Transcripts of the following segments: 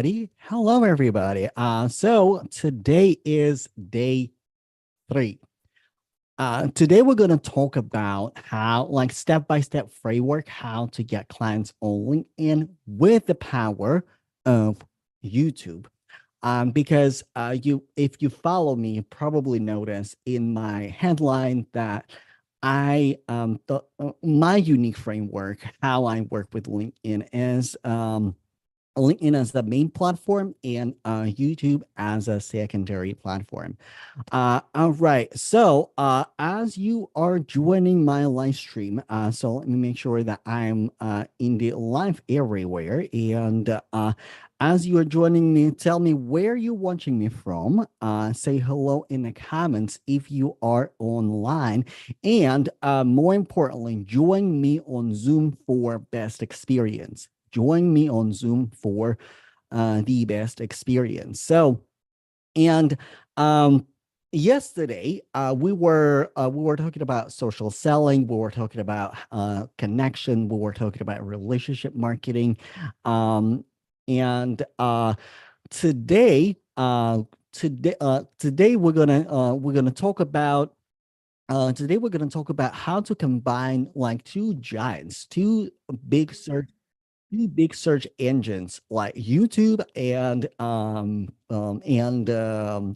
Hello, everybody. So today is day 3. Today we're going to talk about how, like, step-by-step framework, how to get clients on LinkedIn with the power of YouTube. Because if you follow me, you probably notice in my headline that my unique framework, how I work with LinkedIn is LinkedIn as the main platform and YouTube as a secondary platform. All right. So, as you are joining my live stream, so let me make sure that I'm in the live everywhere. And as you are joining me, tell me where you're watching me from. Say hello in the comments if you are online. And more importantly, join me on Zoom for best experience. Join me on Zoom for the best experience. So, and um, yesterday we were talking about social selling. We were talking about connection. We were talking about relationship marketing, um, and today today we're gonna talk about. Today we're going to talk about how to combine like big search two big search engines like YouTube and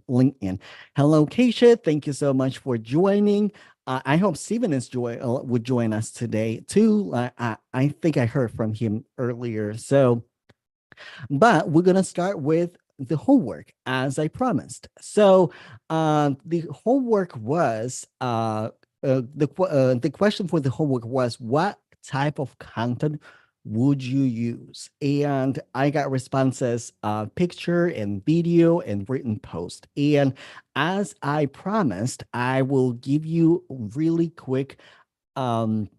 LinkedIn. Hello, Keisha. Thank you so much for joining. I hope Steven would join us today too. I think I heard from him earlier. So, but we're gonna start with the homework as I promised. So, the homework was the question for the homework was what type of content would you use? And I got responses, picture and video and written post. And as I promised, I will give you really quick um,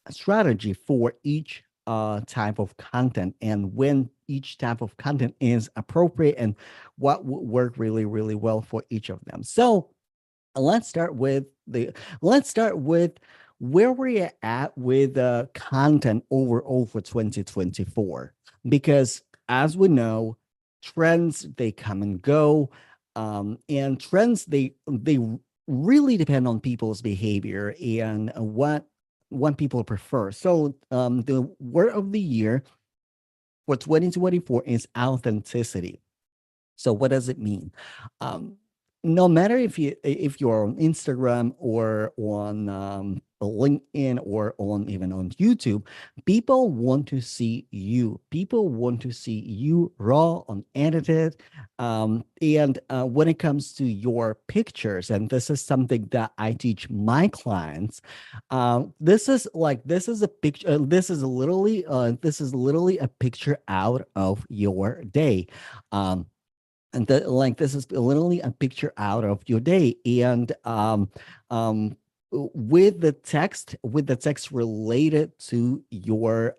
strategy for each type of content and when each type of content is appropriate and what would work really, really well for each of them. So let's start with where we're at with content overall for 2024, because as we know, trends they come and go, and trends they really depend on people's behavior and what people prefer. So the word of the year for 2024 is authenticity. So what does it mean? Um, no matter if you're on Instagram or on LinkedIn or on even on YouTube, people want to see you. People want to see you raw, unedited. And when it comes to your pictures, and this is something that I teach my clients, this is a picture. This is literally a picture out of your day. Um, and this is literally a picture out of your day and with the text related to your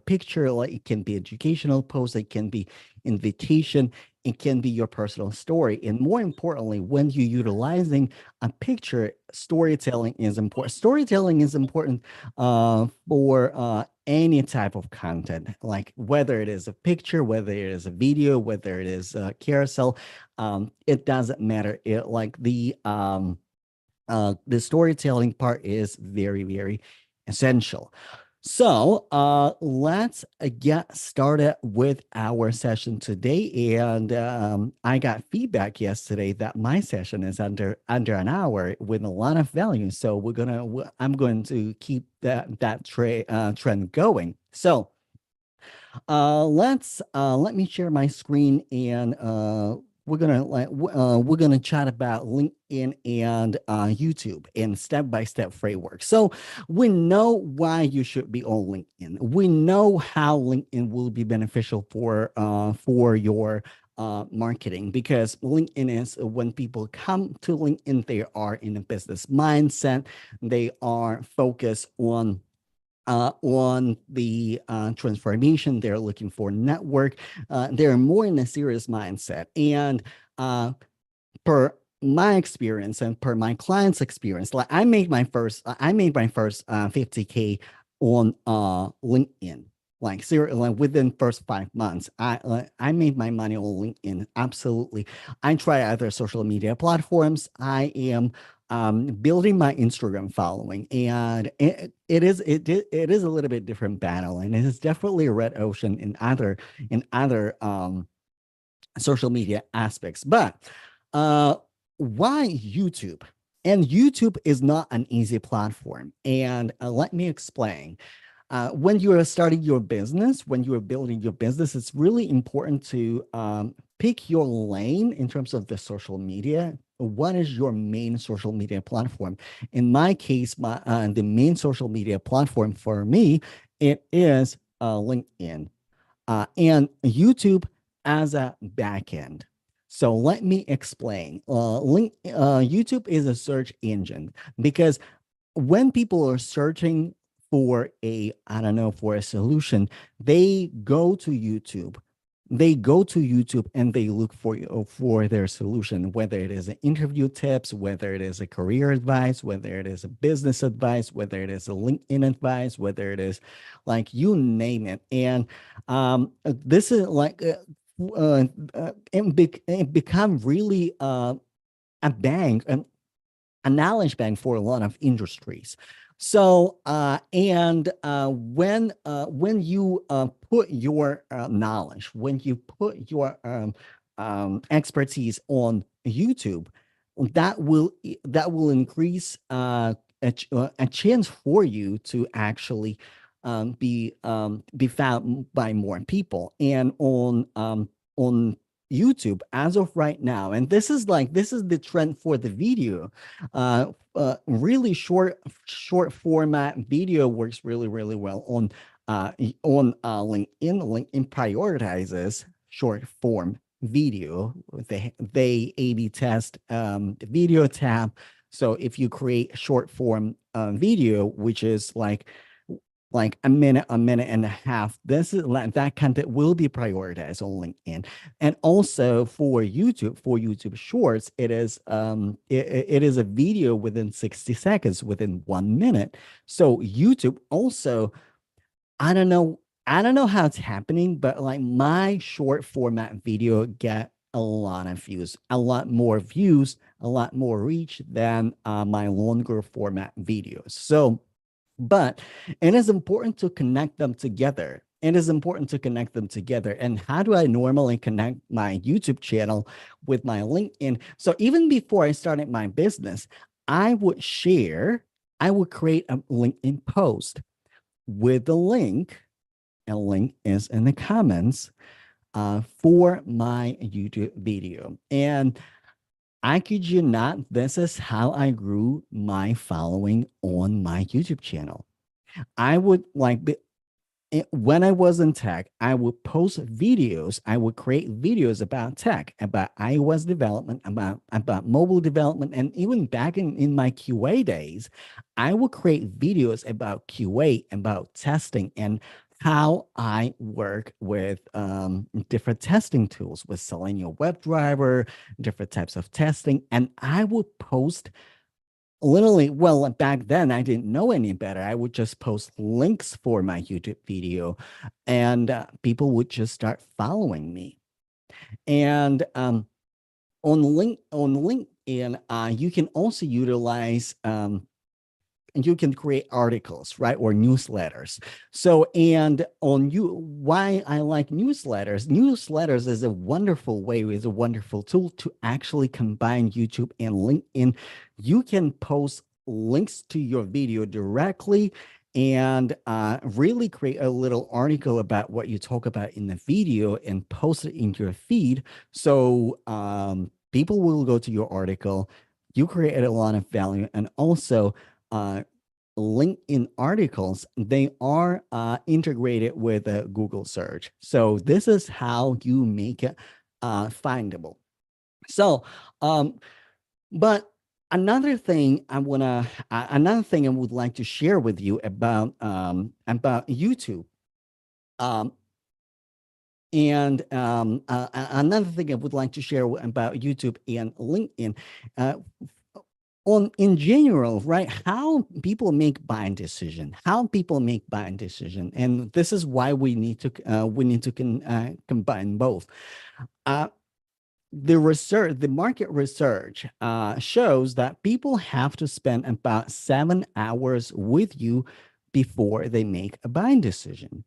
picture, like it can be educational post, it can be invitation, it can be your personal story, and more importantly, when you're utilizing a picture, storytelling is important for any type of content, like whether it is a picture, whether it is a video, whether it is a carousel, it doesn't matter. The storytelling part is very, very essential. So let's get started with our session today. And I got feedback yesterday that my session is under an hour with a lot of value. So I'm going to keep that trend going. So let me share my screen and we're gonna chat about LinkedIn and YouTube and step-by-step framework. So we know why you should be on LinkedIn. We know how LinkedIn will be beneficial for your marketing, because LinkedIn is when people come to LinkedIn, they are in a business mindset. They are focused on the transformation. They're looking for network. They're more in a serious mindset. And per my experience and per my client's experience, like I made my first 50K on LinkedIn. like within first 5 months, I made my money on LinkedIn. Absolutely. I try other social media platforms. I am building my Instagram following, and it is a little bit different battle, and it is definitely a red ocean in other social media aspects. But uh, why YouTube? And YouTube is not an easy platform. And let me explain. When you are starting your business, when you are building your business, it's really important to pick your lane in terms of the social media. What is your main social media platform? In my case, the main social media platform for me, it is LinkedIn and YouTube as a backend. So let me explain. YouTube is a search engine because when people are searching for I don't know, for a solution, they go to YouTube. They go to YouTube and they look for their solution, whether it is an interview tips, whether it is a career advice, whether it is a business advice, whether it is a LinkedIn advice, whether it is like you name it. And this is like it become really a bank, a knowledge bank for a lot of industries. So, when you put your knowledge, when you put your expertise on YouTube, that will increase a chance for you to actually be found by more people. And on YouTube as of right now, and this is the trend for the video. Really short format video works really well on LinkedIn. LinkedIn prioritizes short form video. They A/B test the video tab. So if you create short form video, which is like a minute and a half, this is like that content will be prioritized on LinkedIn. And also for YouTube Shorts, it is a video within 60 seconds, within 1 minute. So YouTube also, I don't know, I don't know how it's happening, but like my short format video get a lot of views, a lot more views, a lot more reach than my longer format videos. So but it is important to connect them together. It is important to connect them together. And how do I normally connect my YouTube channel with my LinkedIn? So even before I started my business, I would share, I would create a LinkedIn post with the link, and link is in the comments for my YouTube video. And I kid you not, this is how I grew my following on my YouTube channel. I would when I was in tech, I would post videos. I would create videos about tech, about iOS development, about mobile development, and even back in my QA days, I would create videos about QA, about testing, and how I work with different testing tools, with Selenium WebDriver, different types of testing, and I would post literally, well, back then I didn't know any better. I would just post links for my YouTube video, and people would just start following me. And on LinkedIn, you can also utilize and you can create articles, right, or newsletters. So, and on you, why I like newsletters is a wonderful way, is a wonderful tool to actually combine YouTube and LinkedIn. You can post links to your video directly and really create a little article about what you talk about in the video and post it in your feed. So people will go to your article. You create a lot of value, and also uh, LinkedIn articles, they are integrated with Google search. So this is how you make it findable. So, but another thing I would like to share with you about YouTube. Um, and another thing I would like to share about YouTube and LinkedIn. Uh, on in general, right? How people make buying decision, how people make buying decision, and this is why we need to combine both. Uh, the market research shows that people have to spend about 7 hours with you before they make a buying decision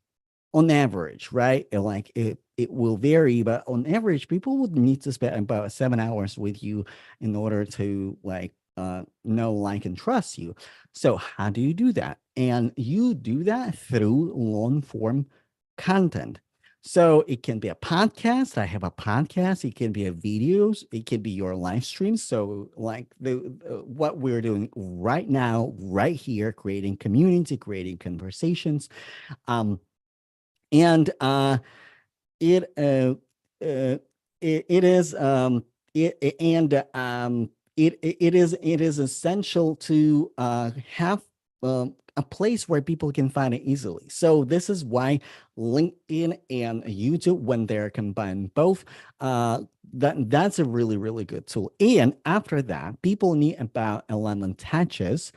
on average, right? Like it will vary, but on average, people would need to spend about 7 hours with you in order to like know, like, and trust you. So how do you do that? And you do that through long form content. So it can be a podcast. I have a podcast. It can be a videos. It can be your live stream. So like the what we're doing right now, right here, creating community, creating conversations. Um, and it uh it is it and it is essential to have a place where people can find it easily. So this is why LinkedIn and YouTube, when they're combined both, that's a really good tool. And after that, people need about 11 touches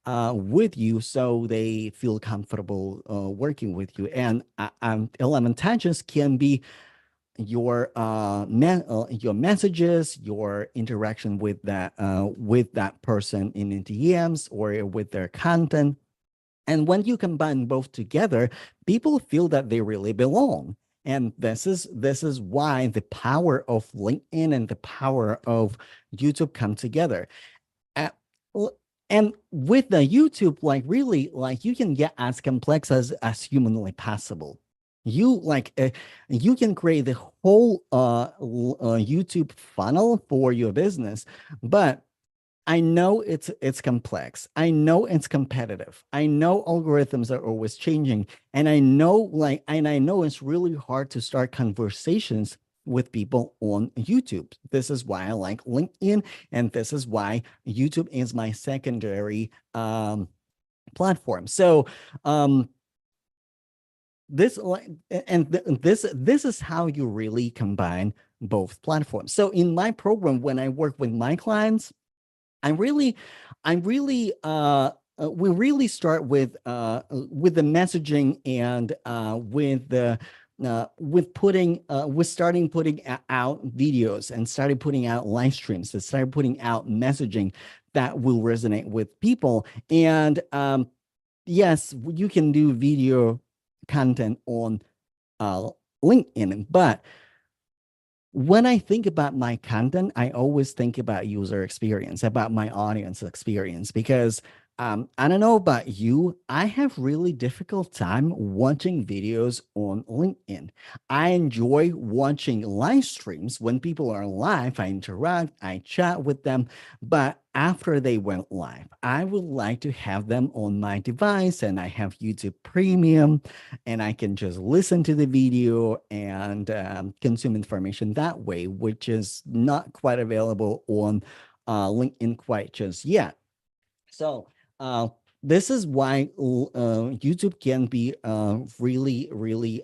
with you so they feel comfortable working with you. And 11 touches can be your messages, your interaction with that person in the DMs or with their content. And when you combine both together, people feel that they really belong. And this is why the power of LinkedIn and the power of YouTube come together. Uh, l- and with the YouTube, like really, like you can get as complex as humanly possible. You like you can create the whole YouTube funnel for your business, but I know it's complex. I know it's competitive. I know algorithms are always changing, and I know it's really hard to start conversations with people on YouTube. This is why I like LinkedIn, and this is why YouTube is my secondary platform. So um, this like and this is how you really combine both platforms. So in my program, when I work with my clients, I'm really, I'm really, we really start with the messaging and with putting with starting putting out videos and started putting out live streams and started putting out messaging that will resonate with people. And yes, you can do video content on uh, LinkedIn, but when I think about my content, I always think about user experience, about my audience experience, because I don't know about you, I have really difficult time watching videos on LinkedIn. I enjoy watching live streams when people are live. I interact, I chat with them, but after they went live, I would like to have them on my device, and I have YouTube Premium and I can just listen to the video and consume information that way, which is not quite available on LinkedIn quite just yet. So uh, this is why YouTube can be really really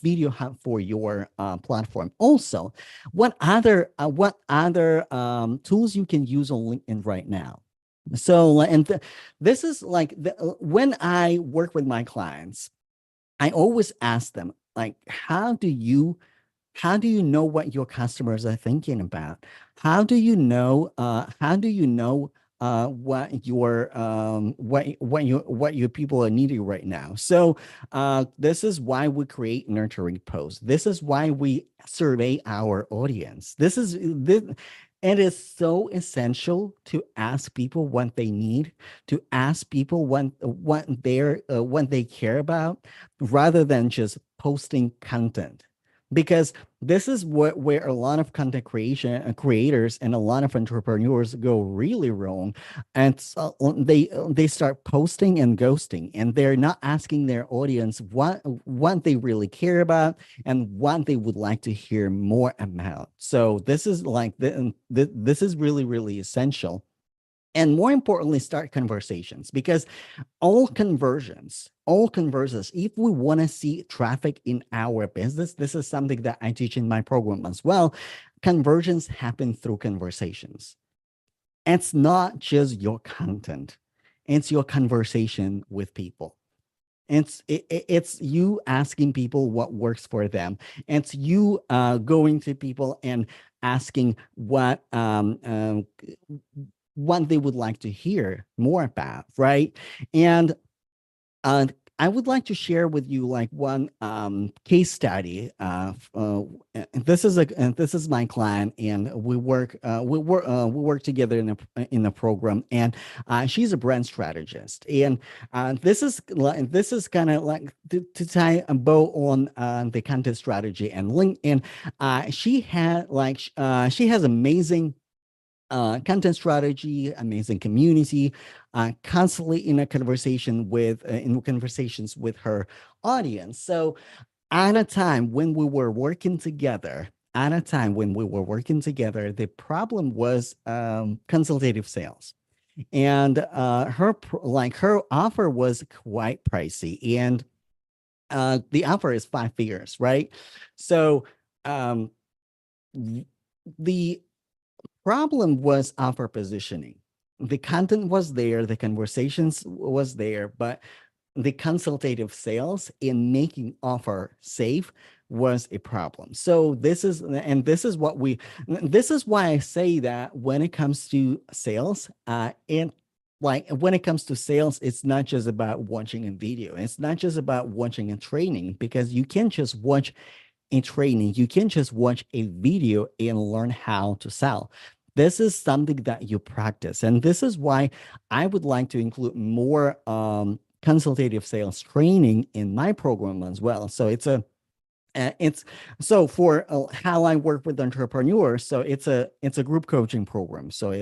video hub for your platform. Also, what other tools you can use on LinkedIn right now? So, this is like when I work with my clients, I always ask them, like, how do you know what your customers are thinking about? How do you know what your people are needing right now? So this is why we create nurturing posts. This is why we survey our audience. This it is so essential to ask people what they need, to ask people what they care about, rather than just posting content. Because this is what where a lot of content creation creators and a lot of entrepreneurs go really wrong, and so they start posting and ghosting, and they're not asking their audience what they really care about and what they would like to hear more about. So this is like this is really essential. And more importantly, start conversations, because all conversions, if we want to see traffic in our business, this is something that I teach in my program as well. conversions happen through conversations. It's not just your content, it's your conversation with people. It's you asking people what works for them. It's you going to people and asking what they would like to hear more about, right? And uh, I would like to share with you like one case study. This is my client, and we work together in a program, and she's a brand strategist, and this is kind of like to tie a bow on the content strategy and LinkedIn. She has amazing content strategy, amazing community, constantly in conversations with her audience. So at a time when we were working together, the problem was consultative sales, and her offer was quite pricey, and the offer is 5 figures, right? So um, the problem was offer positioning. The content was there, the conversations was there, but the consultative sales in making offer safe was a problem. So this is why I say that when it comes to sales, when it comes to sales, it's not just about watching a video. It's not just about watching a training, because you can't just watch a training. You can just watch a video and learn how to sell. This is something that you practice. And this is why I would like to include more consultative sales training in my program as well. So it's so for how I work with entrepreneurs. So it's a group coaching program. So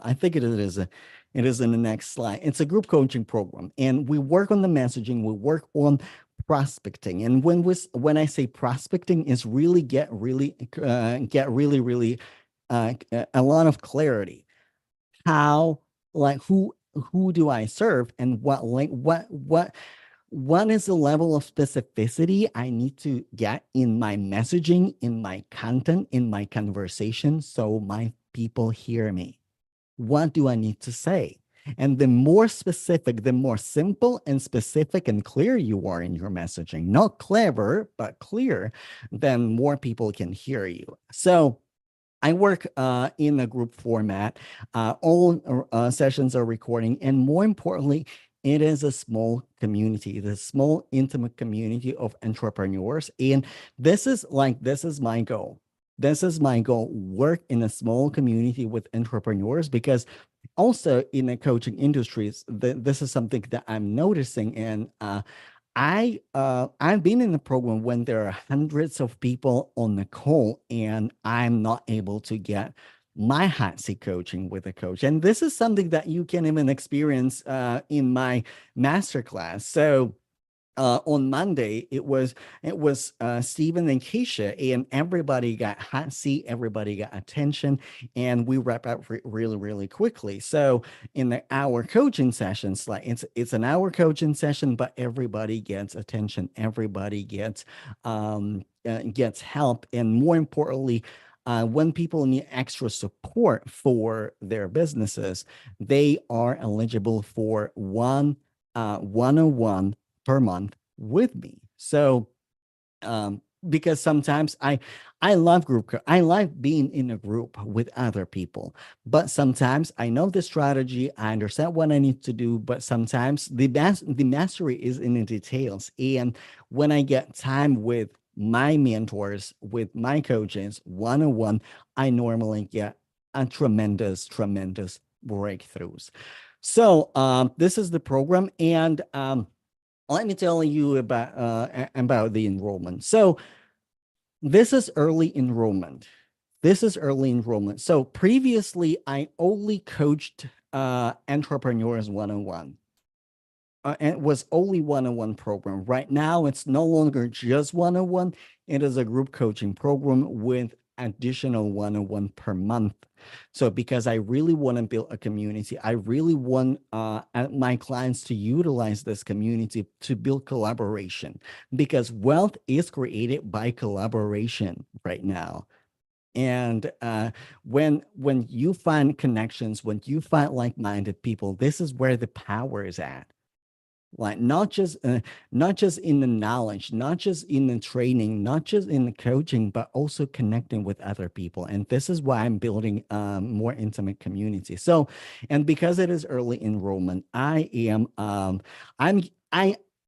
I think it is in the next slide. It's a group coaching program, and we work on the messaging. We work on prospecting, and when I say prospecting, is really get really a lot of clarity. How, like, who do I serve, and what is the level of specificity I need to get in my messaging, in my content, in my conversation, so my people hear me? What do I need to say? And the more specific, the more simple and specific and clear you are in your messaging, not clever, but clear, then more people can hear you. So I work in a group format. All sessions are recording, and more importantly, it is a small community, the small, intimate community of entrepreneurs. And this is my goal. This is my goal. Work in a small community with entrepreneurs, because also in the coaching industries, this is something that I'm noticing, and I've been in the program when there are hundreds of people on the call, and I'm not able to get my hot seat coaching with a coach. And this is something that you can even experience in my masterclass. So on Monday, it was Stephen and Keisha, and everybody got hot seat, everybody got attention, and we wrap up really quickly. So in the hour coaching sessions, like it's an hour coaching session, but everybody gets attention, everybody gets help, and more importantly, when people need extra support for their businesses, they are eligible for one-on-one per month with me. So because sometimes I love I like being in a group with other people, but sometimes I know the strategy, I understand what I need to do, but sometimes the mastery is in the details. And when I get time with my mentors, with my coaches one-on-one, I normally get a tremendous breakthroughs. So this is the program, and let me tell you about the enrollment. So this is early enrollment. This is early enrollment. So previously, I only coached entrepreneurs one-on-one. And it was only one-on-one program. Right now, it's no longer just one-on-one. It is a group coaching program with additional one-on-one per month. So because I really want to build a community, I really want my clients to utilize this community to build collaboration, because wealth is created by collaboration right now. And when you find connections, when you find like-minded people, this is where the power is at. Like not just in the knowledge, not just in the training, not just in the coaching, but also connecting with other people. And this is why I'm building more intimate community. So, and because it is early enrollment, I'm I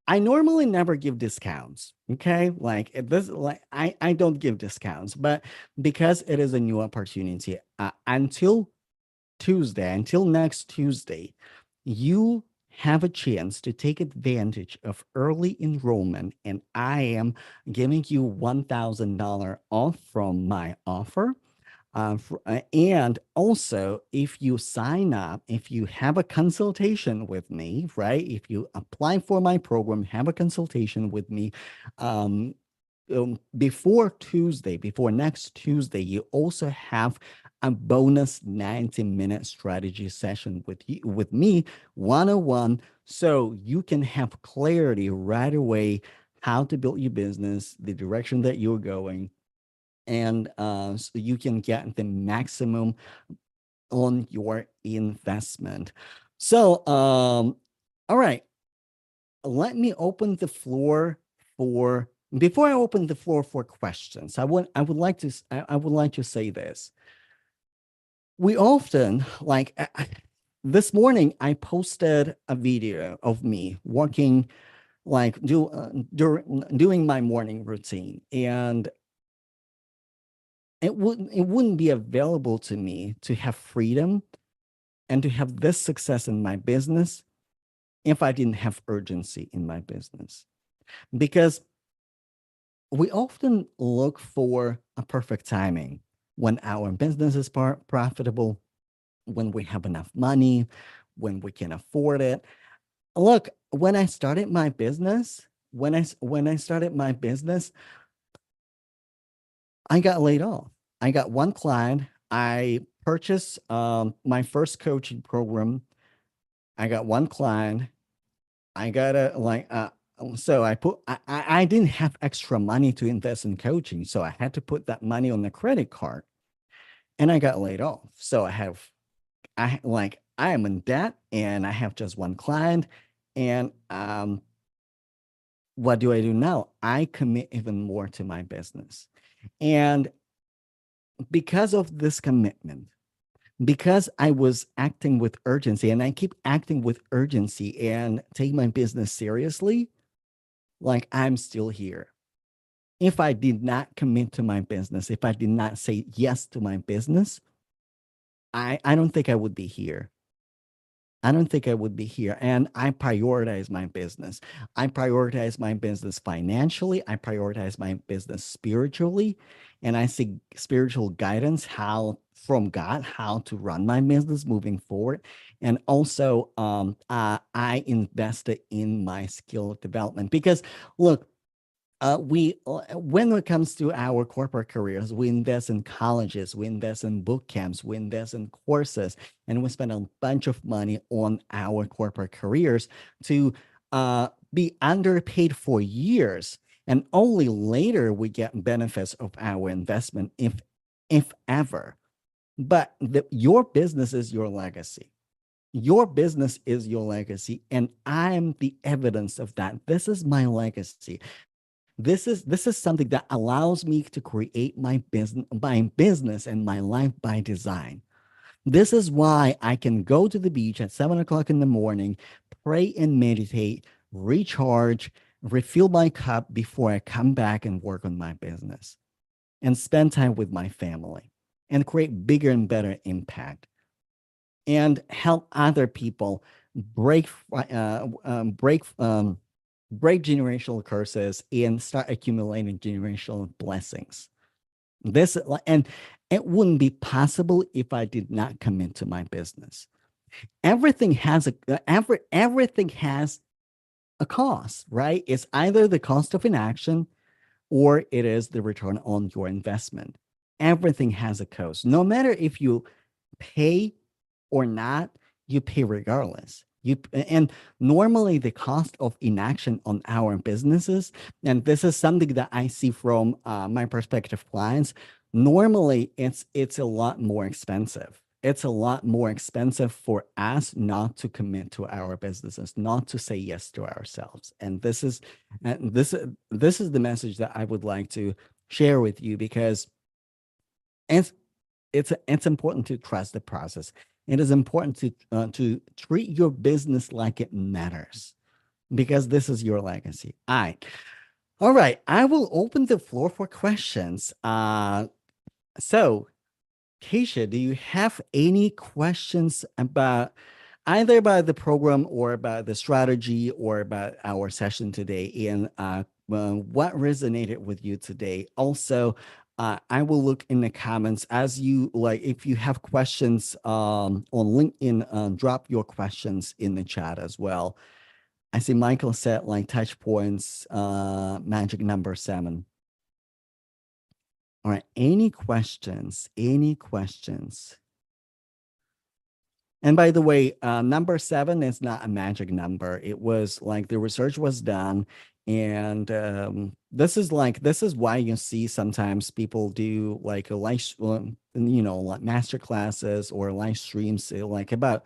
I normally never give discounts. Okay, like this, like I don't give discounts, but because it is a new opportunity, until next Tuesday, you have a chance to take advantage of early enrollment, and I am giving you $1,000 off from my offer. And also, if you sign up, if you have a consultation with me, right? If you apply for my program, have a consultation with me, um, before Tuesday, before next Tuesday, you also have a bonus 90-minute strategy session with me, one-on-one, so you can have clarity right away how to build your business, the direction that you're going, and so you can get the maximum on your investment. So, all right, let me open the floor for before I open the floor for questions. I would like to I would like to say this. We often this morning I posted a video of me walking, doing my morning routine, and it wouldn't be available to me to have freedom and to have this success in my business if I didn't have urgency in my business. Because we often look for a perfect timing when our business is profitable, when we have enough money, when we can afford it. Look, when I started my business, when I started my business, I got laid off. I got one client. I purchased my first coaching program. I got one client. I got a so I didn't have extra money to invest in coaching, so I had to put that money on the credit card, and I got laid off. So I am in debt, and I have just one client, and what do I do now? I commit even more to my business, and because of this commitment, because I was acting with urgency, and I keep acting with urgency and take my business seriously, like I'm still here. If I did not commit to my business, if I did not say yes to my business, I don't think I would be here. I don't think I would be here. And I prioritize my business. I prioritize my business financially. I prioritize my business spiritually. And I seek spiritual guidance how from God, how to run my business moving forward. And also I invested in my skill development because look, when it comes to our corporate careers, we invest in colleges, we invest in boot camps, we invest in courses, and we spend a bunch of money on our corporate careers to be underpaid for years, and only later we get benefits of our investment, if ever. But your business is your legacy. Your business is your legacy, and I'm the evidence of that. This is my legacy. This is something that allows me to create my business and my life by design. This is why I can go to the beach at 7 o'clock in the morning, pray and meditate, recharge, refill my cup before I come back and work on my business and spend time with my family and create bigger and better impact and help other people break break generational curses and start accumulating generational blessings. And it wouldn't be possible if I did not commit to my business. Everything has everything has a cost, right? It's either the cost of inaction or it is the return on your investment. Everything has a cost. No matter if you pay or not, you pay regardless. And normally the cost of inaction on our businesses, and this is something that I see from my prospective clients, Normally it's a lot more expensive. It's a lot more expensive for us not to commit to our businesses, not to say yes to ourselves. And this is the message that I would like to share with you, because it's it's important to trust the process. It is important to treat your business like it matters, because this is your legacy. All right. I will open the floor for questions. So Keisha, do you have any questions about either about the program or about the strategy or about our session today? And what resonated with you today? Also, I will look in the comments as you like. If you have questions on LinkedIn, drop your questions in the chat as well. I see Michael said like touch points, magic number 7. All right. Any questions? Any questions? And by the way, number 7 is not a magic number. It was like the research was done. And this is why you see sometimes people do like a like master classes or live streams, like about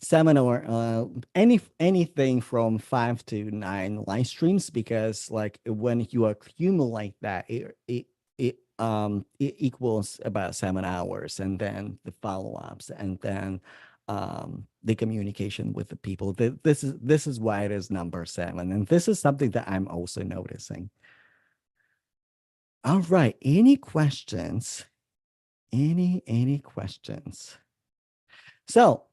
7 or anything from 5 to 9 live streams, because like when you accumulate that, it equals about 7 hours, and then the follow-ups, and then the communication with the people. This is why it is number 7, and this is something that I'm also noticing. All right, any questions? Any questions? So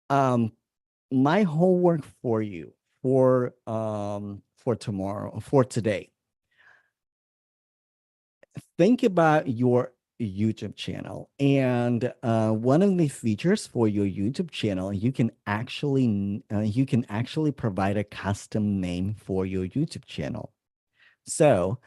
my homework for you for tomorrow, for today, think about your YouTube channel. And one of the features for your YouTube channel, you can actually provide a custom name for your YouTube channel. So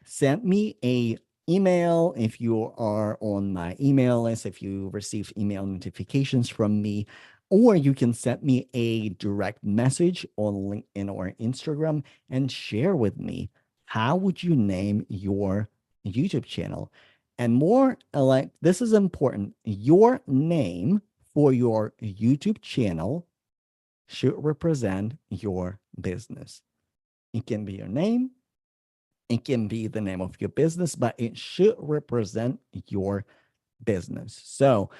send me a email if you are on my email list, if you receive email notifications from me, or you can send me a direct message on LinkedIn or Instagram and share with me, how would you name your YouTube channel? And more like, this is important, your name for your YouTube channel should represent your business. It can be your name, it can be the name of your business, but it should represent your business. So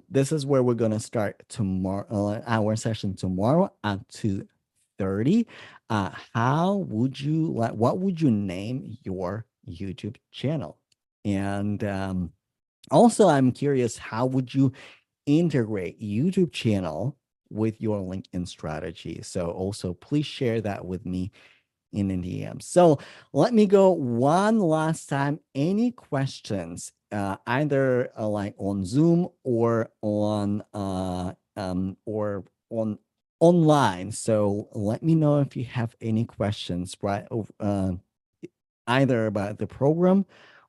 this is where we're going to start tomorrow, our session tomorrow at 2:30. What would you name your YouTube channel? And also, I'm curious, how would you integrate YouTube channel with your LinkedIn strategy? So also, please share that with me in the DM. So let me go one last time. Any questions, either like on Zoom or on online? So let me know if you have any questions, right? Either about the program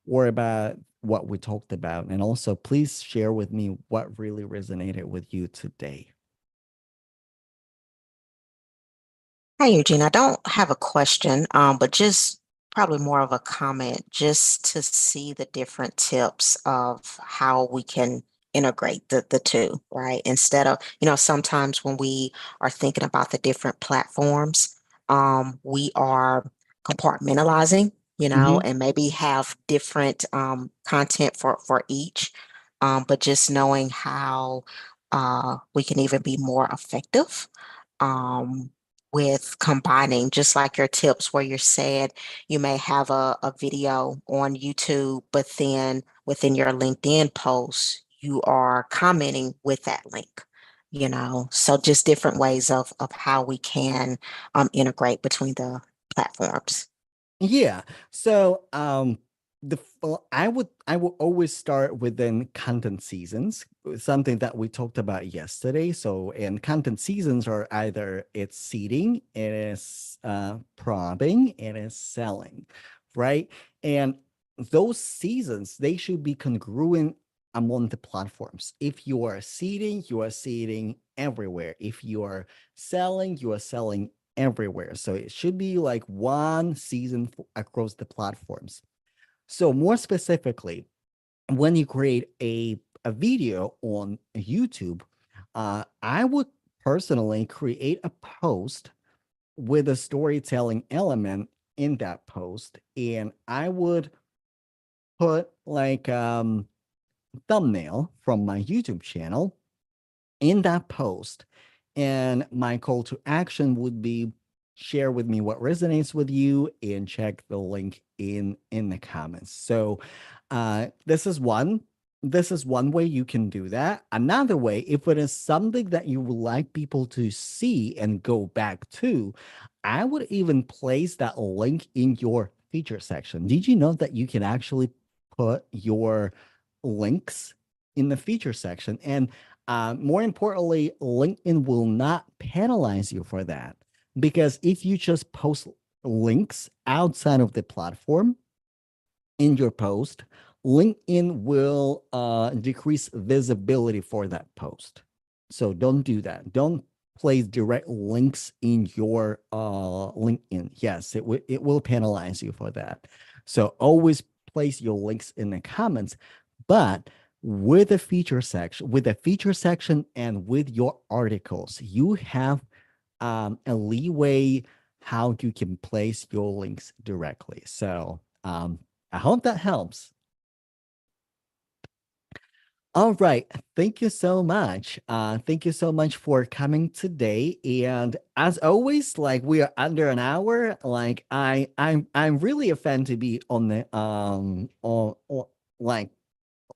or about what we talked about. And also, please share with me what really resonated with you today. Hi, Eugene. I don't have a question, but just probably more of a comment, just to see the different tips of how we can integrate the two, right? Instead of, sometimes when we are thinking about the different platforms, we are compartmentalizing, Mhm. and maybe have different content for each. But just knowing how we can even be more effective. Um, with combining, just like your tips where you said you may have a video on YouTube, but then within your LinkedIn post, you are commenting with that link, So just different ways of how we can integrate between the platforms. Yeah. So I would always start within content seasons, something that we talked about yesterday. So in content seasons are either it's seeding, it is probing, it is selling, right? And those seasons, they should be congruent among the platforms. If you are seeding, you are seeding everywhere. If you are selling, you are selling everywhere. So it should be like one season across the platforms. So more specifically, when you create a video on YouTube, I would personally create a post with a storytelling element in that post, and I would put like thumbnail from my YouTube channel in that post. And my call to action would be share with me what resonates with you and check the link in the comments. So this is one way you can do that. Another way, if it is something that you would like people to see and go back to, I would even place that link in your feature section. Did you know that you can actually put your links in the feature section? And more importantly, LinkedIn will not penalize you for that, because if you just post links outside of the platform in your post, LinkedIn will decrease visibility for that post. So don't do that. Don't place direct links in your LinkedIn. Yes, it will penalize you for that. So always place your links in the comments, but with a feature section and with your articles, you have a leeway how you can place your links directly. So I hope that helps. All right. Thank you so much. Thank you so much for coming today. And as always, like we are under an hour. Like I'm really a fan to be on the like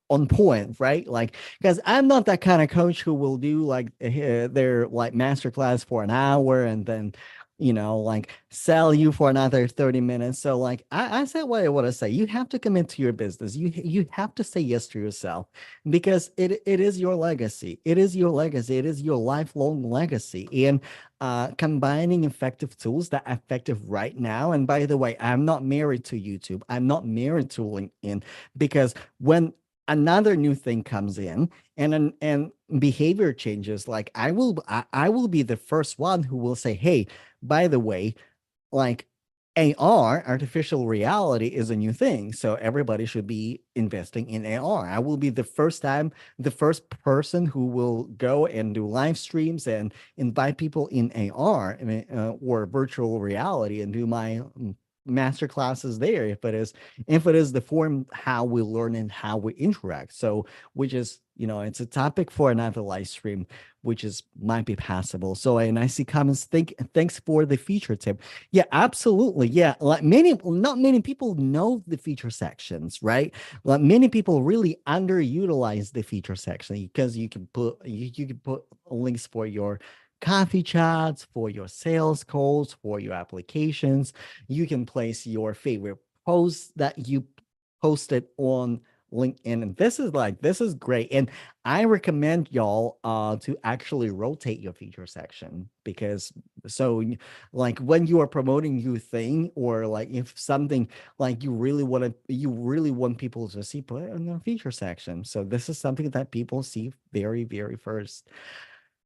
on point, right? Like, because I'm not that kind of coach who will do like their like masterclass for an hour and then, like sell you for another 30 minutes. So like I said what I want to say. You have to commit to your business. You have to say yes to yourself, because it is your legacy. It is your legacy. It is your lifelong legacy. And combining effective tools that are effective right now. And by the way, I'm not married to YouTube. I'm not married to LinkedIn, because when another new thing comes in and behavior changes, like I will be the first one who will say, hey, by the way, like AR, artificial reality, is a new thing, so everybody should be investing in AR. I will be the first person who will go and do live streams and invite people in AR, or virtual reality, and do my master classes there, if it is the form how we learn and how we interact. So which is, it's a topic for another live stream, which is might be passable. So, and I see comments. Thanks for the feature tip. Yeah, absolutely. Yeah, like not many people know the feature sections, right? Like many people really underutilize the feature section, because you can put links for your coffee chats, for your sales calls, for your applications. You can place your favorite posts that you posted on LinkedIn. And this is great. And I recommend y'all to actually rotate your feature section, because like when you are promoting your thing, or like if something like you really want people to see, put it in the feature section. So this is something that people see very, very first.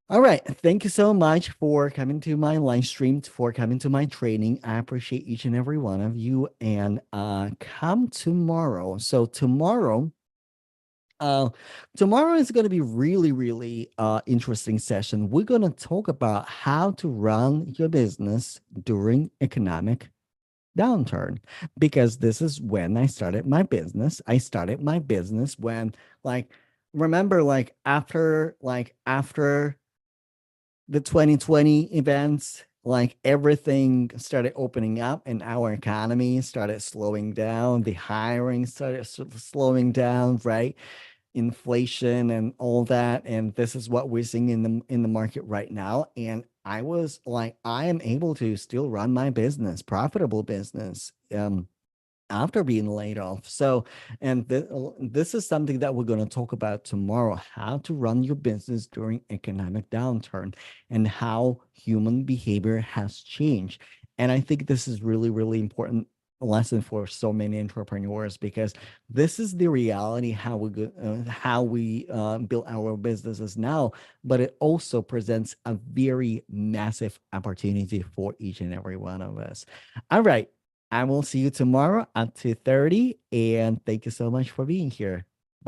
All right. Thank you so much for coming to my live stream, for coming to my training. I appreciate each and every one of you. And come tomorrow. So uh tomorrow is going to be really, really interesting session. We're going to talk about how to run your business during economic downturn, because this is when I started my business. I started my business when, like, remember, after the 2020 events, like everything started opening up and our economy started slowing down, the hiring started slowing down, right? Inflation and all that, and this is what we're seeing in the market right now. And I was like, I am able to still run my business, profitable business, after being laid off. So, and this is something that we're going to talk about tomorrow: how to run your business during economic downturn, and how human behavior has changed. And I think this is really, really important lesson for so many entrepreneurs, because this is the reality how we build our businesses now, but it also presents a very massive opportunity for each and every one of us. All right. I will see you tomorrow at 2:30. And thank you so much for being here.